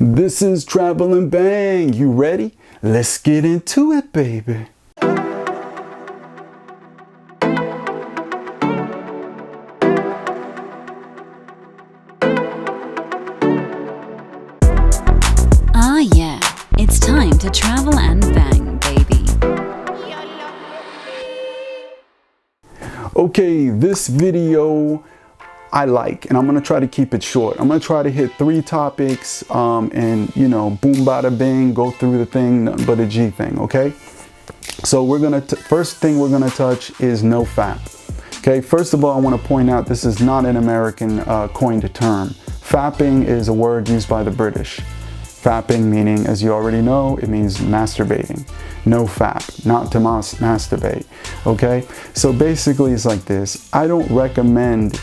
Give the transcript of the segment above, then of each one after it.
This is Travel and Bang. You ready? Let's get into it, baby. Ah, yeah. It's time to travel and bang, baby. Okay, this video I like, and I'm gonna try to keep it short. I'm gonna try to hit 3 topics and boom bada bing, go through the thing, nothing but a G thing, okay? So we're gonna first thing we're gonna touch is no fap. Okay, first of all, I want to point out this is not an American coined term. Fapping is a word used by the British. Fapping meaning, as you already know, it means masturbating. No fap, not to masturbate, okay? So basically it's like this. I don't recommend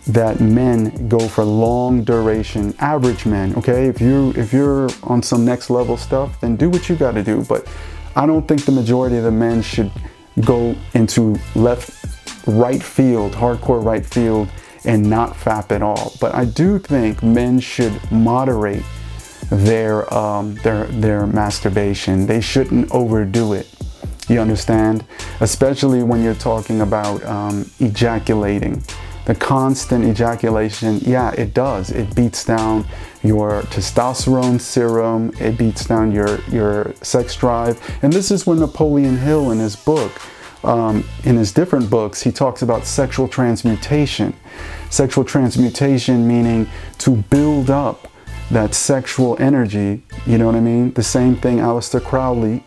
that men go for long duration, average men, okay? If you're on some next level stuff, then do what you got to do. But I don't think the majority of the men should go into right field, hardcore right field, and not fap at all. But I do think men should moderate their masturbation. They shouldn't overdo it. You understand? Especially when you're talking about ejaculating. The constant ejaculation, yeah, it does. It beats down your testosterone serum. It beats down your sex drive. And this is when Napoleon Hill in his book, in his different books, he talks about sexual transmutation. Sexual transmutation meaning to build up that sexual energy, you know what I mean? The same thing Aleister Crowley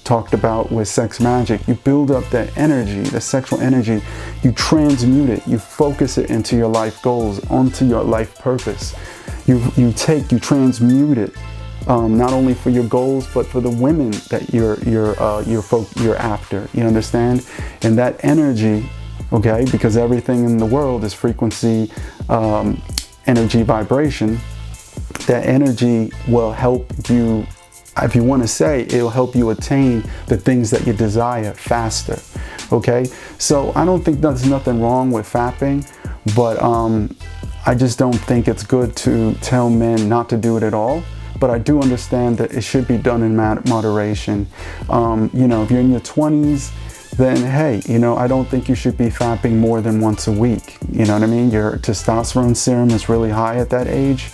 talked about with sex magic. You build up that energy, the sexual energy, you transmute it, you focus it into your life goals, onto your life purpose. You transmute it, not only for your goals, but for the women that you're after, you understand? And that energy, okay, because everything in the world is frequency, energy, vibration. That energy will help you, if you want to say, it'll help you attain the things that you desire faster, okay? So I don't think there's nothing wrong with fapping, but I just don't think it's good to tell men not to do it at all. But I do understand that it should be done in moderation. If you're in your 20s, then hey, I don't think you should be fapping more than once a week. You know what I mean? Your testosterone serum is really high at that age.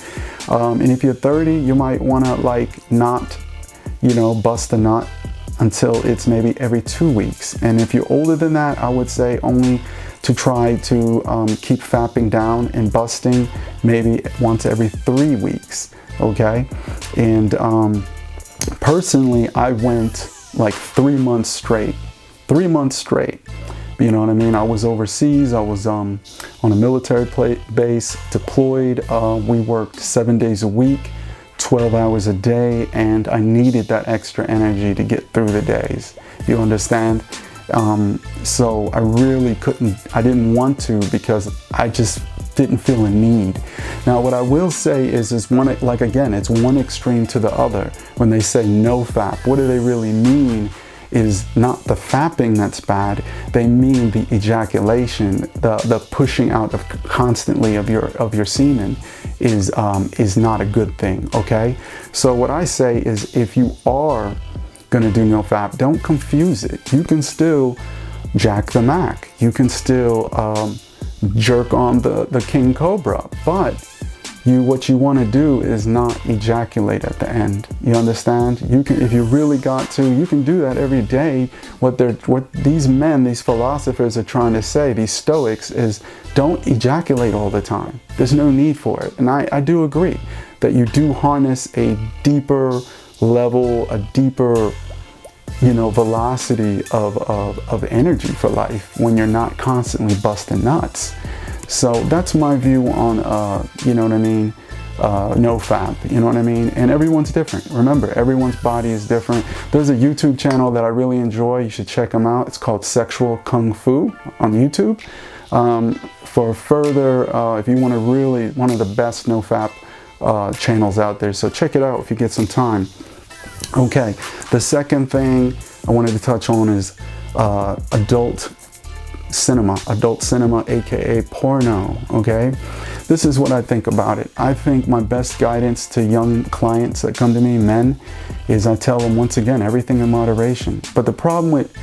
And if you're 30, you might want to not, bust a nut until it's maybe every 2 weeks. And if you're older than that, I would say only to try to keep fapping down and busting maybe once every 3 weeks, okay? And personally, I went 3 months straight. 3 months straight. You know what I mean? I was overseas. I was on a military base, deployed. We worked 7 days a week, 12 hours a day, and I needed that extra energy to get through the days. You understand? So I really I didn't want to, because I just didn't feel a need. Now, what I will say is it's one extreme to the other. When they say no fap, what do they really mean? Is not the fapping that's bad. They mean the ejaculation, the pushing out of constantly of your semen is not a good thing. Okay, so what I say is, if you are gonna do no fap, don't confuse it. You can still jack the Mac. You can still jerk on the King Cobra, but what you want to do is not ejaculate at the end. You understand? You can, if you really got to, you can do that every day. What these philosophers are trying to say, these Stoics, is don't ejaculate all the time. There's no need for it. And I do agree that you do harness a deeper level, a deeper velocity of energy for life when you're not constantly busting nuts. So that's my view on, no fap, you know what I mean? And everyone's different. Remember, everyone's body is different. There's a YouTube channel that I really enjoy. You should check them out. It's called Sexual Kung Fu on YouTube. For further, if you want to really, one of the best no fap channels out there. So check it out if you get some time. Okay, the second thing I wanted to touch on is adult cinema, aka porno, okay? This is what I think about it. I think my best guidance to young clients that come to me, men, is I tell them once again, everything in moderation. But the problem with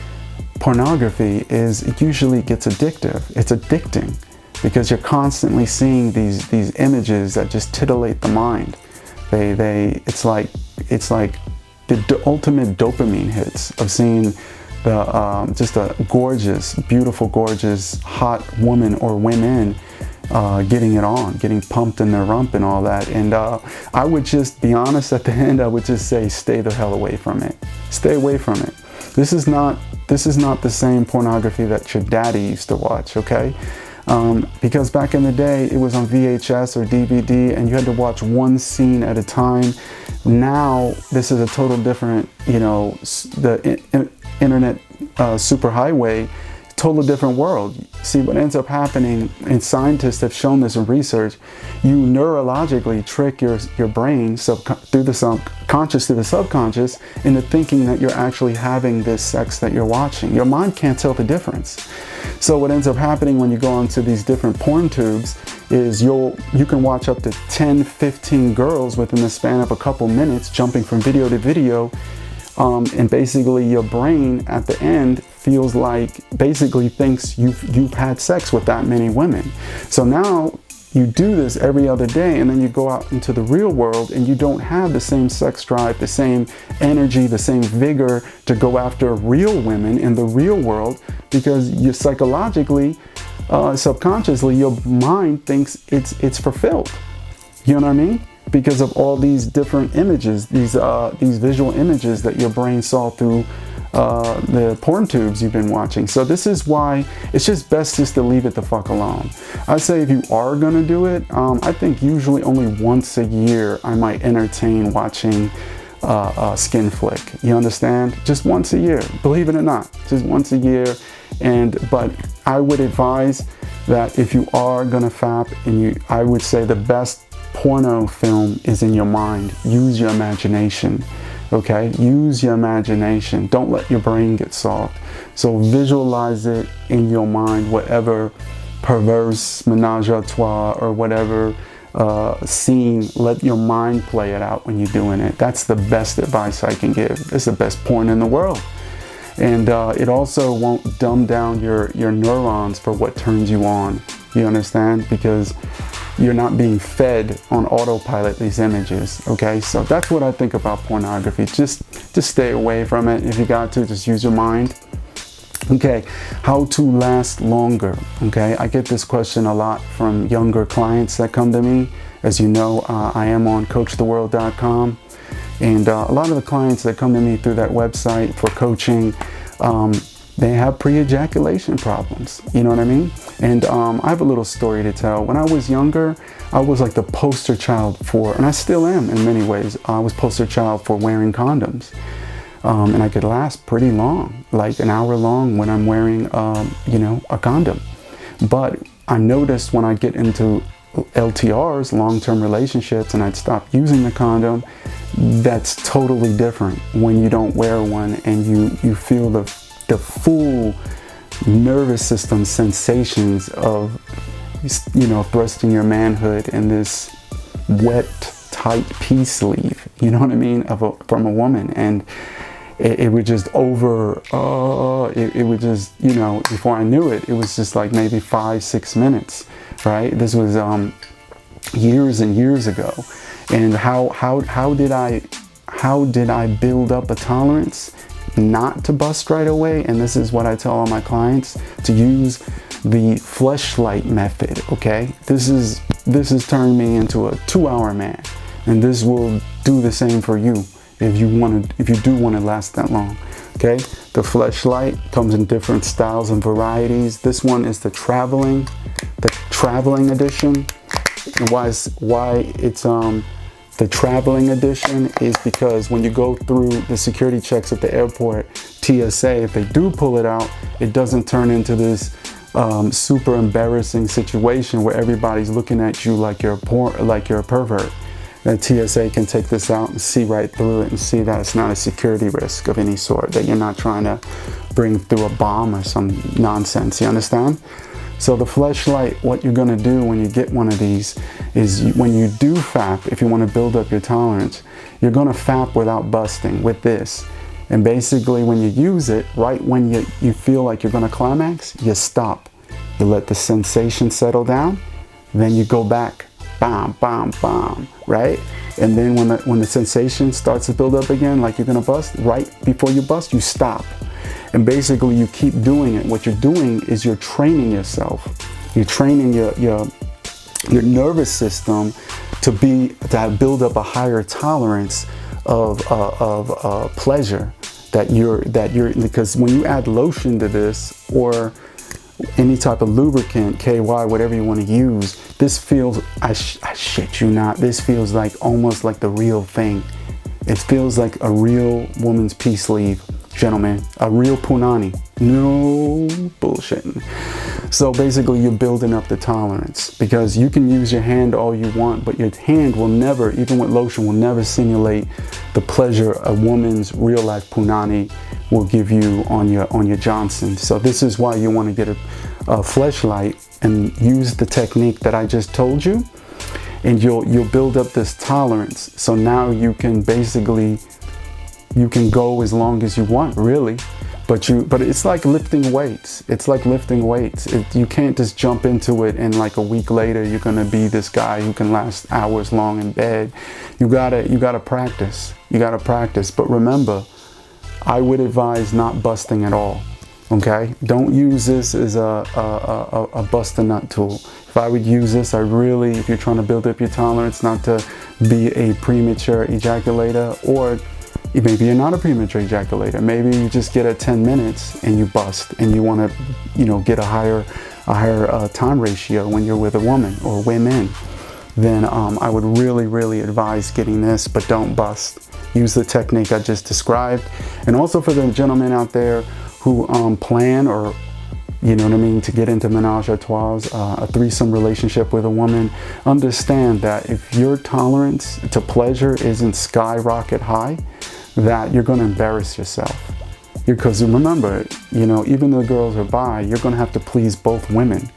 pornography is it usually gets addictive. It's addicting because you're constantly seeing these images that just titillate the mind. It's like the ultimate dopamine hits of seeing just a gorgeous, beautiful, gorgeous, hot woman or women getting it on, getting pumped in their rump and all that. And I would just be honest at the end, I would just say, stay the hell away from it. Stay away from it. This is not the same pornography that your daddy used to watch, okay? Because back in the day, it was on VHS or DVD and you had to watch one scene at a time. Now, this is a total different, the internet superhighway, total different world. See, what ends up happening, and scientists have shown this in research, you neurologically trick your brain through the subconscious to the subconscious into thinking that you're actually having this sex that you're watching. Your mind can't tell the difference. So what ends up happening when you go onto these different porn tubes is you can watch up to 10, 15 girls within the span of a couple minutes, jumping from video to video. And basically your brain at the end feels like, basically thinks you've had sex with that many women. So now you do this every other day, and then you go out into the real world and you don't have the same sex drive, the same energy, the same vigor to go after real women in the real world, because you psychologically, subconsciously, your mind thinks it's fulfilled. You know what I mean? Because of all these different images, these visual images that your brain saw through the porn tubes you've been watching. So this is why it's just best just to leave it the fuck alone. I say if you are gonna do it, I think usually only once a year I might entertain watching a skin flick. You understand? Just once a year, believe it or not, just once a year. But I would advise that if you are gonna fap, I would say the best porno film is in your mind. Use your imagination, okay? Use your imagination. Don't let your brain get soft. So visualize it in your mind, whatever perverse menage a trois or whatever scene, let your mind play it out when you're doing it. That's the best advice I can give. It's the best porn in the world. And it also won't dumb down your neurons for what turns you on. You understand? Because you're not being fed on autopilot these images, okay? So that's what I think about pornography. Just stay away from it. If you got to, just use your mind. Okay, how to last longer, okay? I get this question a lot from younger clients that come to me. As you know, I am on coachtheworld.com. And a lot of the clients that come to me through that website for coaching, they have pre-ejaculation problems, you know what I mean? And I have a little story to tell. When I was younger, I was like the poster child for, and I still am in many ways, I was poster child for wearing condoms. And I could last pretty long, like an hour long when I'm wearing, a condom. But I noticed when I get into LTRs, long-term relationships, and I'd stop using the condom, that's totally different when you don't wear one and you feel the full nervous system sensations of, thrusting your manhood in this wet, tight pea sleeve, you know what I mean, from a woman. And it would just it would just, before I knew it, it was just like maybe 5-6 minutes, right? This was years and years ago. And how did I build up a tolerance not to bust right away? And this is what I tell all my clients, to use the fleshlight method, okay? This has turned me into a 2-hour man, and this will do the same for you if you do want to last that long, okay? The fleshlight comes in different styles and varieties. This one is the traveling edition. And why it's the traveling edition is because when you go through the security checks at the airport, TSA, if they do pull it out, it doesn't turn into this super embarrassing situation where everybody's looking at you like you're a pervert. That TSA can take this out and see right through it and see that it's not a security risk of any sort, that you're not trying to bring through a bomb or some nonsense, you understand? So the fleshlight, what you're gonna do when you get one of these is when you do fap, if you wanna build up your tolerance, you're gonna fap without busting with this. And basically when you use it, right when you feel like you're gonna climax, you stop. You let the sensation settle down, then you go back, bam, bam, bam, right? And then when the sensation starts to build up again, like you're gonna bust, right before you bust, you stop. And basically you keep doing it. What you're doing is you're training yourself. You're training your nervous system to build up a higher tolerance of pleasure that you're because when you add lotion to this or any type of lubricant, KY, whatever you want to use, this feels, I shit you not, this feels like almost like the real thing. It feels like a real woman's pea sleeve, gentlemen, a real punani. No bullshitting. So basically you're building up the tolerance because you can use your hand all you want, but your hand will never, even with lotion, will never simulate the pleasure a woman's real life punani will give you on your Johnson. So this is why you want to get a fleshlight and use the technique that I just told you, and you'll build up this tolerance. So now you can basically, you can go as long as you want, really. But it's like lifting weights. It's like lifting weights. You can't just jump into it and like a week later you're gonna be this guy who can last hours long in bed. You gotta practice. You gotta practice. But remember, I would advise not busting at all. Okay? Don't use this as a bust a nut tool. If I would use this, if you're trying to build up your tolerance, not to be a premature ejaculator, or maybe you're not a premature ejaculator. Maybe you just get at 10 minutes and you bust, and you want to, get a higher time ratio when you're with a woman or women. Then I would really advise getting this, but don't bust. Use the technique I just described. And also for the gentlemen out there who plan, or to get into menage a trois, a threesome relationship with a woman, understand that if your tolerance to pleasure isn't skyrocket high, that you're going to embarrass yourself. Because remember, even though girls are bi, you're going to have to please both women.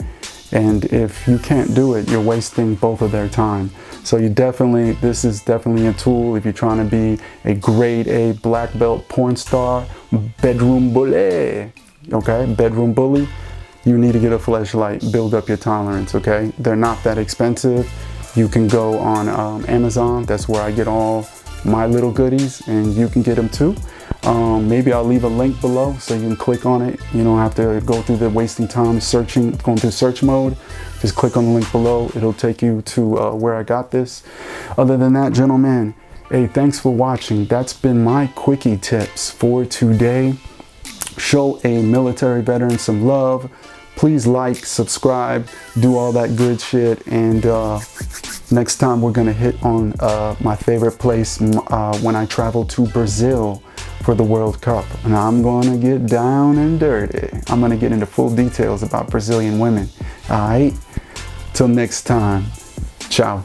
And if you can't do it, you're wasting both of their time. So this is definitely a tool if you're trying to be a grade A black belt porn star, bedroom bully, okay? Bedroom bully. You need to get a fleshlight, build up your tolerance, okay? They're not that expensive. You can go on Amazon. That's where I get all my little goodies, and you can get them too. Maybe I'll leave a link below so you can click on it. You don't have to go through the wasting time going through search mode. Just click on the link below. It'll take you to where I got this. Other than that, gentlemen, hey, thanks for watching. That's been my quickie tips for today. Show a military veteran some love. Please like, subscribe, do all that good shit. And next time we're gonna hit on my favorite place when I travel to Brazil for the World Cup. And I'm gonna get down and dirty. I'm gonna get into full details about Brazilian women. All right, till next time, ciao.